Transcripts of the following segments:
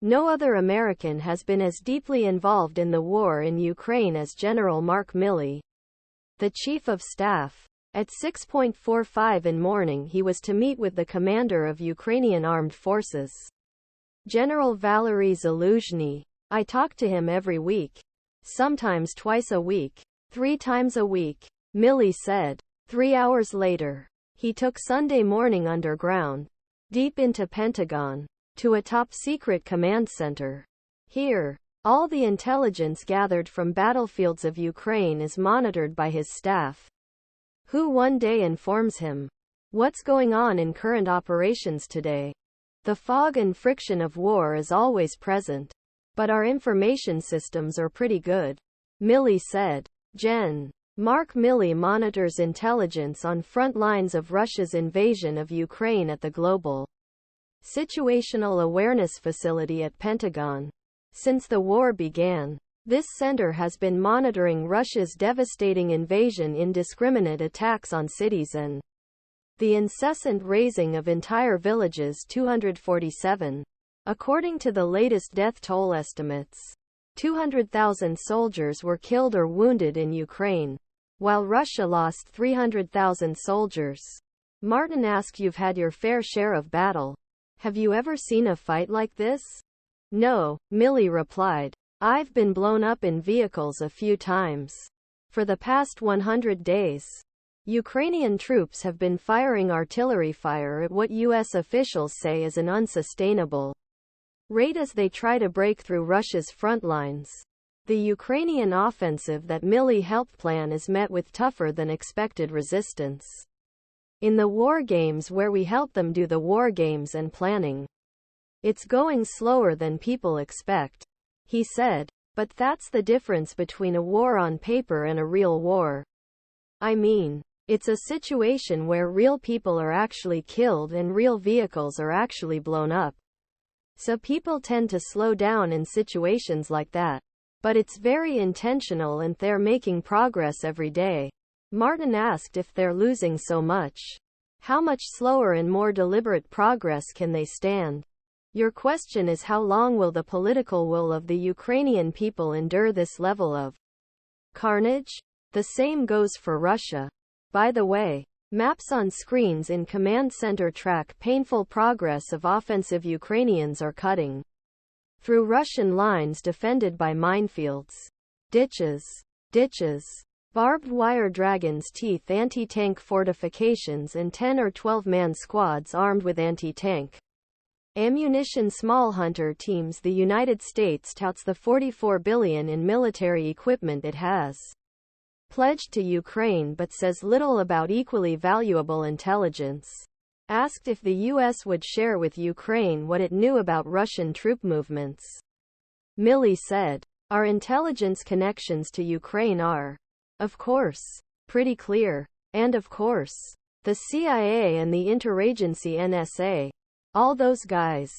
No other American has been as deeply involved in the war in Ukraine as General Mark Milley, the Chief of Staff. At 6:45 in morning he was to meet with the commander of Ukrainian Armed Forces, General Valery Zaluzhny. I talk to him every week. Sometimes twice a week. 3 times a week, Milley said. 3 hours later, he took Sunday morning underground, deep into Pentagon, to a top-secret command center. Here, all the intelligence gathered from battlefields of Ukraine is monitored by his staff, who one day informs him what's going on in current operations today. The fog and friction of war is always present, but our information systems are pretty good, Milley said. Gen.Mark Milley monitors intelligence on front lines of Russia's invasion of Ukraine at the Global Situational Awareness Facility at Pentagon. Since the war began, this center has been monitoring Russia's devastating invasion, indiscriminate attacks on cities and the incessant razing of entire villages. 247. According to the latest death toll estimates, 200,000 soldiers were killed or wounded in Ukraine, while Russia lost 300,000 soldiers. Martin asked, "You've had your fair share of battle. Have you ever seen a fight like this?" "No," Milley replied. "I've been blown up in vehicles a few times. For the past 100 days, Ukrainian troops have been firing artillery fire at what U.S. officials say is an unsustainable rate as they try to break through Russia's front lines. The Ukrainian offensive that Milley helped plan is met with tougher than expected resistance. In the war games where we help them do the war games and planning, it's going slower than people expect," he said. "But that's the difference between a war on paper and a real war. I mean, it's a situation where real people are actually killed and real vehicles are actually blown up. So people tend to slow down in situations like that. But it's very intentional and they're making progress every day." Martin asked, "If they're losing so much, how much slower and more deliberate progress can they stand? Your question is, how long will the political will of the Ukrainian people endure this level of carnage? The same goes for Russia. By the way, maps on screens in command center track painful progress of offensive Ukrainians are cutting through Russian lines defended by minefields, ditches, barbed wire, dragon's teeth, anti-tank fortifications, and 10 or 12-man squads armed with anti-tank ammunition. Small hunter teams. The United States touts the $44 billion in military equipment it has pledged to Ukraine but says little about equally valuable intelligence. Asked if the U.S. would share with Ukraine what it knew about Russian troop movements, Milley said, "Our intelligence connections to Ukraine are, of course, pretty clear. And of course, the CIA and the interagency NSA, all those guys.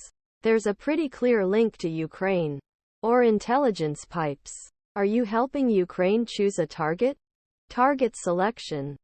There's a pretty clear link to Ukraine. Or intelligence pipes. Are you helping Ukraine choose a target? Target selection.